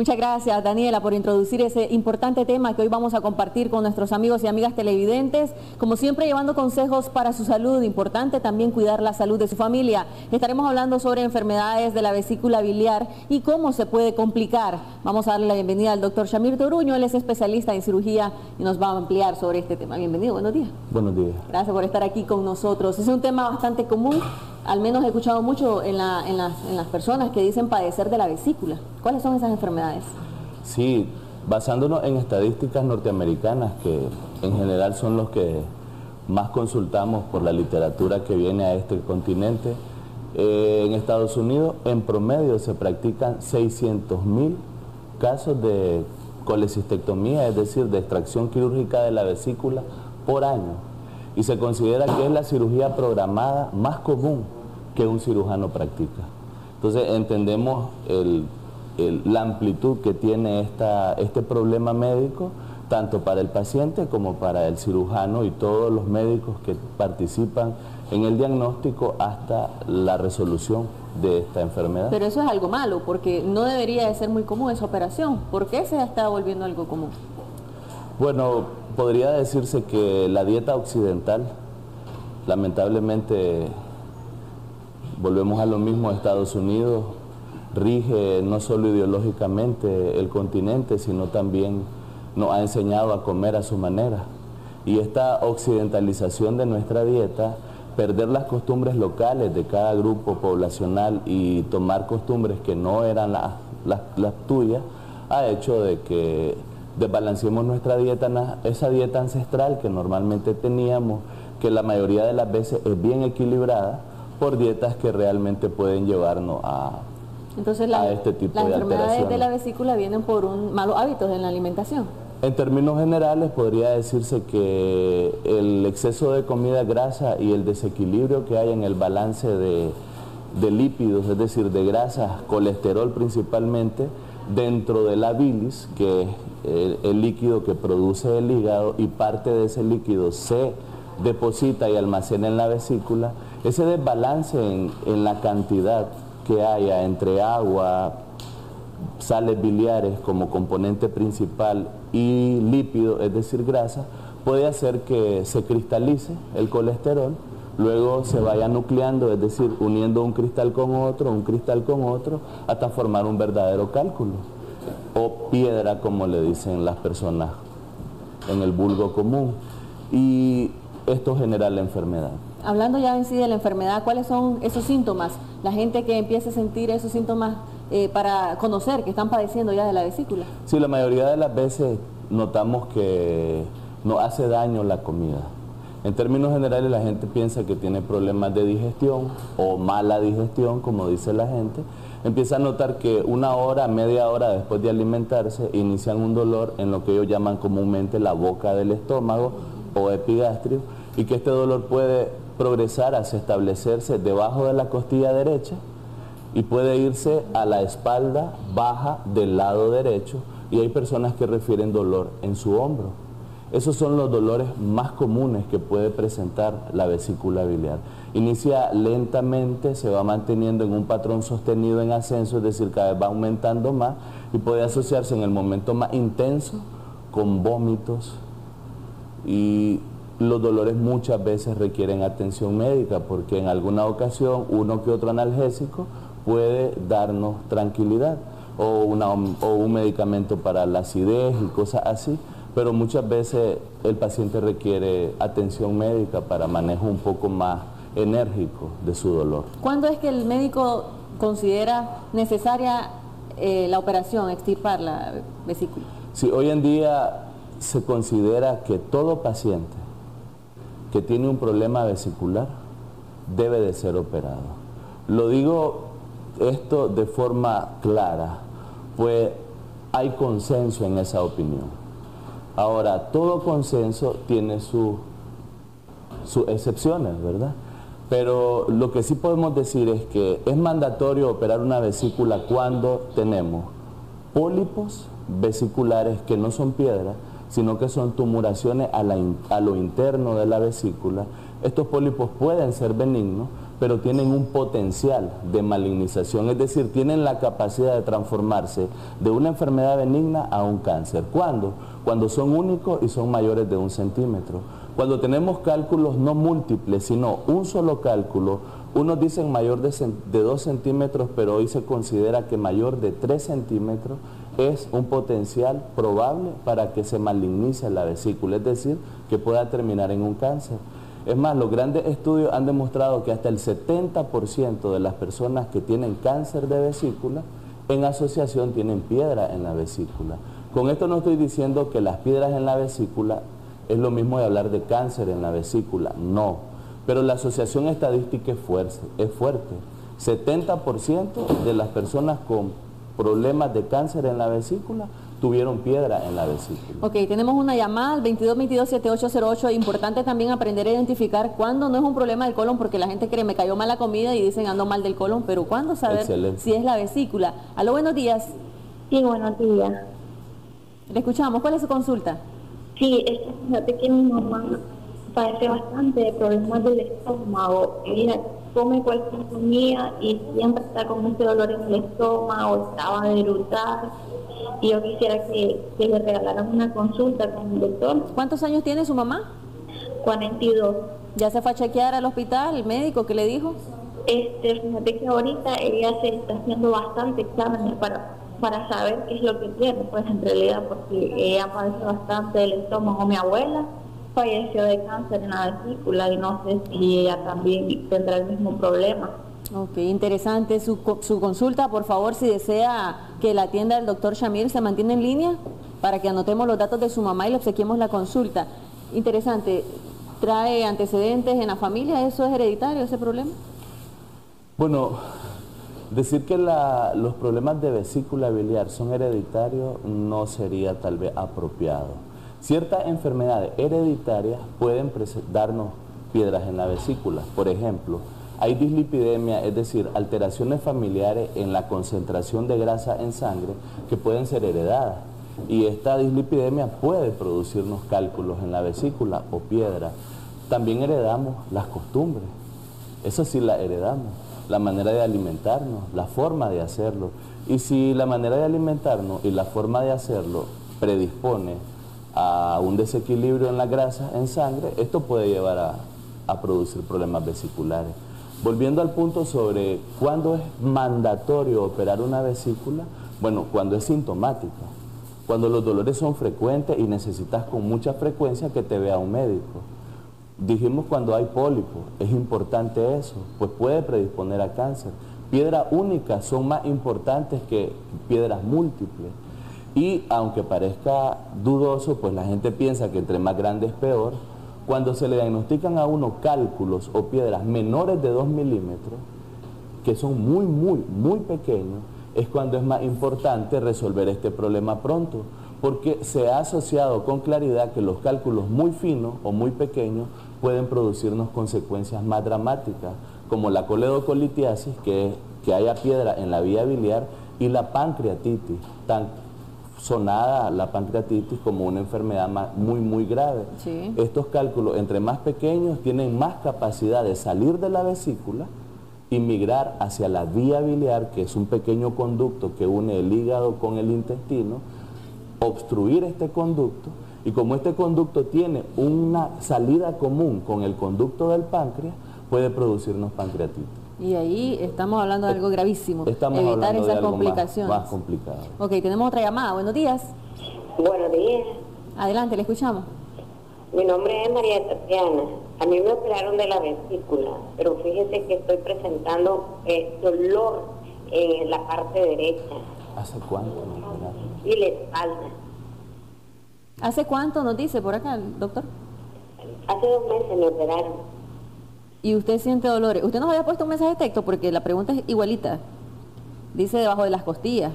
Muchas gracias, Daniela, por introducir ese importante tema que hoy vamos a compartir con nuestros amigos y amigas televidentes. Como siempre, llevando consejos para su salud. Importante también cuidar la salud de su familia. Estaremos hablando sobre enfermedades de la vesícula biliar y cómo se puede complicar. Vamos a darle la bienvenida al doctor Shamir Toruño. Él es especialista en cirugía y nos va a ampliar sobre este tema. Bienvenido, buenos días. Buenos días. Gracias por estar aquí con nosotros. Es un tema bastante común. Al menos he escuchado mucho en las personas que dicen padecer de la vesícula. ¿Cuáles son esas enfermedades? Sí, basándonos en estadísticas norteamericanas, que en general son los que más consultamos por la literatura que viene a este continente, en Estados Unidos en promedio se practican 600.000 casos de colecistectomía, es decir, de extracción quirúrgica de la vesícula por año. Y se considera que es la cirugía programada más común que un cirujano practica. Entonces entendemos la amplitud que tiene este problema médico, tanto para el paciente como para el cirujano y todos los médicos que participan en el diagnóstico hasta la resolución de esta enfermedad. Pero eso es algo malo, porque no debería de ser muy común esa operación. ¿Por qué se está volviendo algo común? Bueno, podría decirse que la dieta occidental, lamentablemente, volvemos a lo mismo, Estados Unidos rige no solo ideológicamente el continente, sino también nos ha enseñado a comer a su manera. Y esta occidentalización de nuestra dieta, perder las costumbres locales de cada grupo poblacional y tomar costumbres que no eran las tuyas, ha hecho de que desbalanceemos nuestra dieta, esa dieta ancestral que normalmente teníamos, que la mayoría de las veces es bien equilibrada, por dietas que realmente pueden llevarnos a este tipo de alteraciones. Las enfermedades de la vesícula vienen por malos hábitos en la alimentación. En términos generales podría decirse que el exceso de comida grasa y el desequilibrio que hay en el balance de lípidos, es decir, de grasas, colesterol principalmente, dentro de la bilis, que es el líquido que produce el hígado, y parte de ese líquido se deposita y almacena en la vesícula. Ese desbalance en la cantidad que haya entre agua, sales biliares como componente principal y lípido, es decir, grasa, puede hacer que se cristalice el colesterol, luego se vaya nucleando, es decir, uniendo un cristal con otro, hasta formar un verdadero cálculo, o piedra, como le dicen las personas en el vulgo común, y esto genera la enfermedad. Hablando ya en sí de la enfermedad, ¿cuáles son esos síntomas? La gente que empieza a sentir esos síntomas para conocer que están padeciendo ya de la vesícula. Sí, la mayoría de las veces notamos que nos hace daño la comida. En términos generales, la gente piensa que tiene problemas de digestión o mala digestión, como dice la gente. Empieza a notar que una hora, media hora después de alimentarse, inician un dolor en lo que ellos llaman comúnmente la boca del estómago o epigastrio, y que este dolor puede progresar hacia establecerse debajo de la costilla derecha y puede irse a la espalda baja del lado derecho, y hay personas que refieren dolor en su hombro. Esos son los dolores más comunes que puede presentar la vesícula biliar. Inicia lentamente, se va manteniendo en un patrón sostenido en ascenso, es decir, cada vez va aumentando más, y puede asociarse en el momento más intenso con vómitos, y los dolores muchas veces requieren atención médica, porque en alguna ocasión uno que otro analgésico puede darnos tranquilidad, o un medicamento para la acidez y cosas así, pero muchas veces el paciente requiere atención médica para manejo un poco más enérgico de su dolor. ¿Cuándo es que el médico considera necesaria la operación, extirpar la vesícula? Sí, hoy en día se considera que todo paciente que tiene un problema vesicular debe de ser operado. Lo digo esto de forma clara, pues hay consenso en esa opinión. Ahora, todo consenso tiene sus excepciones, ¿verdad? Pero lo que sí podemos decir es que es mandatorio operar una vesícula cuando tenemos pólipos vesiculares que no son piedras, sino que son tumuraciones a lo interno de la vesícula. Estos pólipos pueden ser benignos, pero tienen un potencial de malignización, es decir, tienen la capacidad de transformarse de una enfermedad benigna a un cáncer. ¿Cuándo? Cuando son únicos y son mayores de 1 centímetro. Cuando tenemos cálculos no múltiples, sino un solo cálculo, unos dicen mayor de 2 centímetros, pero hoy se considera que mayor de 3 centímetros es un potencial probable para que se malignice la vesícula, es decir, que pueda terminar en un cáncer. Es más, los grandes estudios han demostrado que hasta el 70% de las personas que tienen cáncer de vesícula, en asociación tienen piedra en la vesícula. Con esto no estoy diciendo que las piedras en la vesícula es lo mismo de hablar de cáncer en la vesícula, no. Pero la asociación estadística es fuerte. 70% de las personas con problemas de cáncer en la vesícula tuvieron piedra en la vesícula. Ok, tenemos una llamada al 2222-7808. Importante también aprender a identificar cuándo no es un problema del colon, porque la gente cree, me cayó mal la comida y dicen ando mal del colon, pero cuándo saber si es la vesícula. Aló, buenos días. Sí, buenos días. Le escuchamos, ¿cuál es su consulta? Sí, fíjate que mi mamá padece bastante de problemas del estómago. Ella come cualquier comida y siempre está con ese dolor en el estómago, estaba de eructar. Y yo quisiera que le regalaran una consulta con el doctor. ¿Cuántos años tiene su mamá? 42. ¿Ya se fue a chequear al hospital, el médico, qué le dijo? Fíjate que ahorita ella se está haciendo bastante exámenes para saber qué es lo que tiene, pues en realidad, porque ella padece bastante del estómago. Mi abuela falleció de cáncer en la vesícula y no sé si ella también tendrá el mismo problema. Ok, interesante su consulta. Por favor, si desea que la atienda el doctor Shamir, se mantiene en línea para que anotemos los datos de su mamá y le obsequiemos la consulta. Interesante. ¿Trae antecedentes en la familia? ¿Eso es hereditario, ese problema? Bueno, decir que los problemas de vesícula biliar son hereditarios no sería tal vez apropiado. Ciertas enfermedades hereditarias pueden darnos piedras en la vesícula. Por ejemplo, hay dislipidemia, es decir, alteraciones familiares en la concentración de grasa en sangre que pueden ser heredadas. Y esta dislipidemia puede producirnos cálculos en la vesícula o piedra. También heredamos las costumbres. Eso sí la heredamos. La manera de alimentarnos, la forma de hacerlo. Y si la manera de alimentarnos y la forma de hacerlo predispone a un desequilibrio en la grasa en sangre, esto puede llevar a producir problemas vesiculares. Volviendo al punto sobre cuándo es mandatorio operar una vesícula, bueno, cuando es sintomática, cuando los dolores son frecuentes y necesitas con mucha frecuencia que te vea un médico. Dijimos cuando hay pólipos, es importante eso, pues puede predisponer a cáncer. Piedras únicas son más importantes que piedras múltiples. Y aunque parezca dudoso, pues la gente piensa que entre más grande es peor. Cuando se le diagnostican a uno cálculos o piedras menores de 2 milímetros, que son muy pequeños, es cuando es más importante resolver este problema pronto, porque se ha asociado con claridad que los cálculos muy finos o muy pequeños pueden producirnos consecuencias más dramáticas, como la coledocolitiasis, que es que haya piedra en la vía biliar, y la pancreatitis, tan sonada la pancreatitis como una enfermedad muy grave. Sí. Estos cálculos, entre más pequeños, tienen más capacidad de salir de la vesícula y migrar hacia la vía biliar, que es un pequeño conducto que une el hígado con el intestino, obstruir este conducto, y como este conducto tiene una salida común con el conducto del páncreas, puede producirnos pancreatitis. Y ahí estamos hablando de algo gravísimo. Estamos evitar hablando de esas algo complicaciones. más complicado. Ok, tenemos otra llamada. Buenos días. Buenos días. Adelante, le escuchamos. Mi nombre es María Tatiana. A mí me operaron de la vesícula, pero fíjese que estoy presentando dolor en la parte derecha. ¿Hace cuánto me operaron? Y la espalda. ¿Hace cuánto nos dice por acá el doctor? Hace 2 meses me operaron. Y usted siente dolores. Usted nos había puesto un mensaje de texto porque la pregunta es igualita. Dice debajo de las costillas.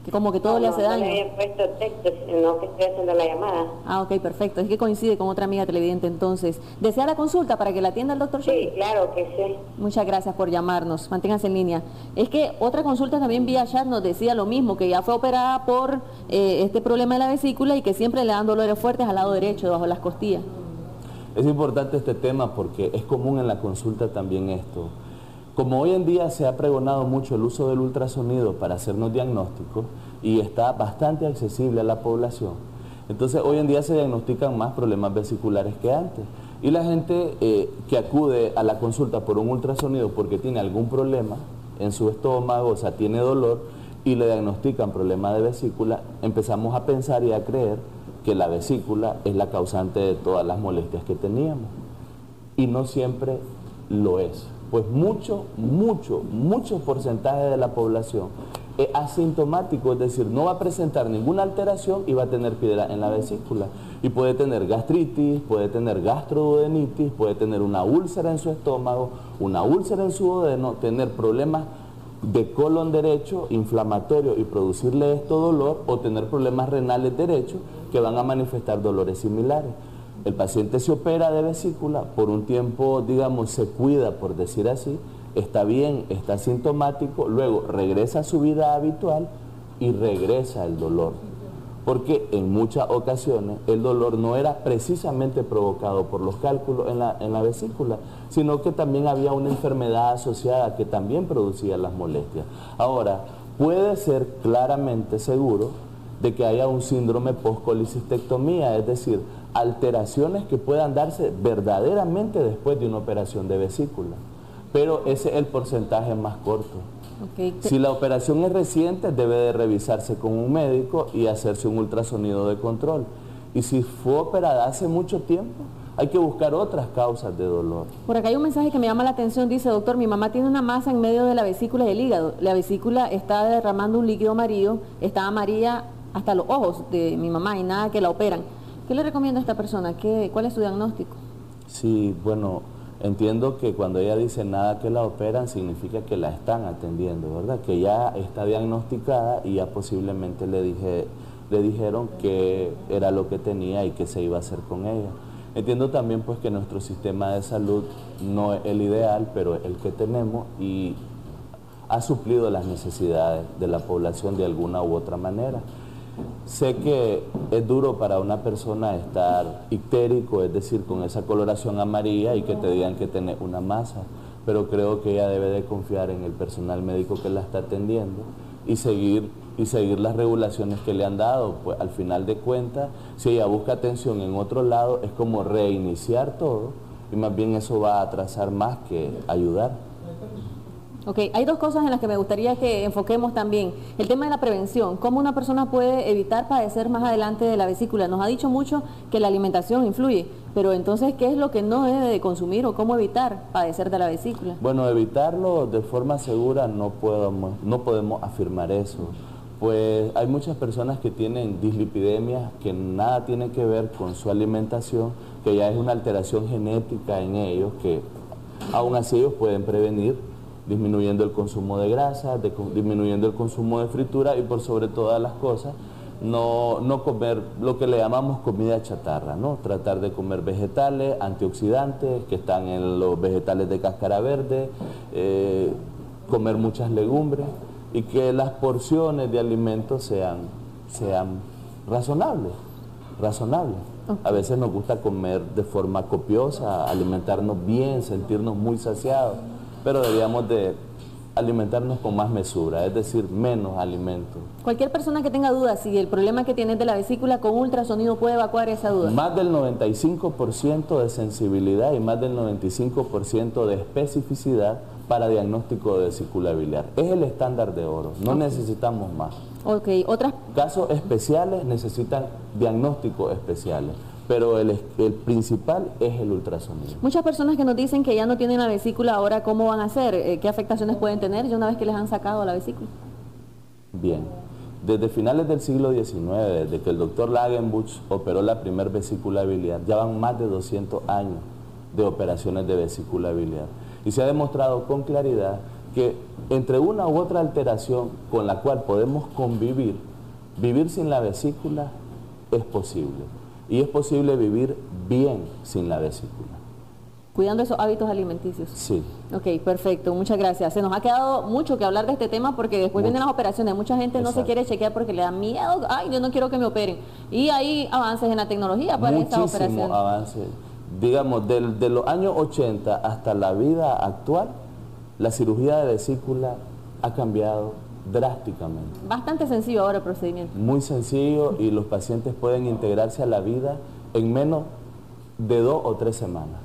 Que como que todo le hace daño. No le había puesto texto, sino que estoy haciendo la llamada. Ah, ok, perfecto. Es que coincide con otra amiga televidente entonces. ¿Desea la consulta para que la atienda el doctor? Sí, claro que sí. Muchas gracias por llamarnos. Manténganse en línea. Es que otra consulta también vía chat nos decía lo mismo, que ya fue operada por este problema de la vesícula y que siempre le dan dolores fuertes al lado derecho, debajo de las costillas. Es importante este tema porque es común en la consulta también esto. Como hoy en día se ha pregonado mucho el uso del ultrasonido para hacernos diagnósticos y está bastante accesible a la población, entonces hoy en día se diagnostican más problemas vesiculares que antes. Y la gente que acude a la consulta por un ultrasonido porque tiene algún problema en su estómago, o sea, tiene dolor, y le diagnostican problema de vesícula, empezamos a pensar y a creer que la vesícula es la causante de todas las molestias que teníamos. Y no siempre lo es. Pues mucho porcentaje de la población es asintomático, es decir, no va a presentar ninguna alteración y va a tener piedra en la vesícula. Y puede tener gastritis, puede tener gastroduodenitis, puede tener una úlcera en su estómago, una úlcera en su duodeno, tener problemas de colon derecho, inflamatorio y producirle esto dolor, o tener problemas renales derechos que van a manifestar dolores similares. El paciente se opera de vesícula, por un tiempo, digamos, se cuida, por decir así, está bien, está asintomático, luego regresa a su vida habitual y regresa el dolor. Porque en muchas ocasiones el dolor no era precisamente provocado por los cálculos en la vesícula, sino que también había una enfermedad asociada que también producía las molestias. Ahora, puede ser claramente seguro de que haya un síndrome post-colicistectomía, es decir, alteraciones que puedan darse verdaderamente después de una operación de vesícula. Pero ese es el porcentaje más corto. Okay. Si la operación es reciente, debe de revisarse con un médico y hacerse un ultrasonido de control. Y si fue operada hace mucho tiempo, hay que buscar otras causas de dolor. Por acá hay un mensaje que me llama la atención, dice: doctor, mi mamá tiene una masa en medio de la vesícula y el hígado. La vesícula está derramando un líquido amarillo, está amarilla hasta los ojos de mi mamá y nada que la operan. ¿Qué le recomienda a esta persona? ¿Cuál es su diagnóstico? Sí, bueno, entiendo que cuando ella dice nada que la operan, significa que la están atendiendo, ¿verdad? Que ya está diagnosticada y ya posiblemente le dijeron que era lo que tenía y que se iba a hacer con ella. Entiendo también pues que nuestro sistema de salud no es el ideal, pero es el que tenemos y ha suplido las necesidades de la población de alguna u otra manera. Sé que es duro para una persona estar ictérico, es decir, con esa coloración amarilla y que te digan que tiene una masa, pero creo que ella debe de confiar en el personal médico que la está atendiendo y seguir las regulaciones que le han dado. Pues al final de cuentas, si ella busca atención en otro lado, es como reiniciar todo y más bien eso va a atrasar más que ayudar. Ok, hay dos cosas en las que me gustaría que enfoquemos también. El tema de la prevención, cómo una persona puede evitar padecer más adelante de la vesícula. Nos ha dicho mucho que la alimentación influye, pero entonces, ¿qué es lo que no debe de consumir o cómo evitar padecer de la vesícula? Bueno, evitarlo de forma segura no podemos afirmar eso. Pues hay muchas personas que tienen dislipidemias que nada tienen que ver con su alimentación, que ya es una alteración genética en ellos, que aún así ellos pueden prevenir disminuyendo el consumo de grasa, disminuyendo el consumo de fritura y por sobre todas las cosas, no comer lo que le llamamos comida chatarra, ¿no? Tratar de comer vegetales, antioxidantes que están en los vegetales de cáscara verde, comer muchas legumbres y que las porciones de alimentos sean razonables. Okay. A veces nos gusta comer de forma copiosa, alimentarnos bien, sentirnos muy saciados, pero deberíamos de alimentarnos con más mesura, es decir, menos alimento. Cualquier persona que tenga dudas si el problema que tiene de la vesícula, con ultrasonido puede evacuar esa duda. Más del 95% de sensibilidad y más del 95% de especificidad para diagnóstico de vesícula biliar. Es el estándar de oro, no necesitamos más. Ok, otras... Casos especiales necesitan diagnósticos especiales, pero el principal es el ultrasonido. Muchas personas que nos dicen que ya no tienen la vesícula, ahora ¿cómo van a hacer? ¿Qué afectaciones pueden tener ya una vez que les han sacado la vesícula? Bien, desde finales del siglo XIX, desde que el doctor Langenbusch operó la primera vesícula biliar, ya van más de 200 años de operaciones de vesícula biliar. Y se ha demostrado con claridad que entre una u otra alteración con la cual podemos convivir, vivir sin la vesícula es posible. Y es posible vivir bien sin la vesícula. Cuidando esos hábitos alimenticios. Sí. Ok, perfecto, muchas gracias. Se nos ha quedado mucho que hablar de este tema porque después vienen las operaciones. Mucha gente no se quiere chequear porque le da miedo. Ay, yo no quiero que me operen. Y hay avances en la tecnología para esas operaciones. Muchísimos avances. digamos, de los años 80 hasta la vida actual, la cirugía de vesícula ha cambiado drásticamente. Bastante sencillo ahora el procedimiento. Muy sencillo, y los pacientes pueden integrarse a la vida en menos de 2 o 3 semanas.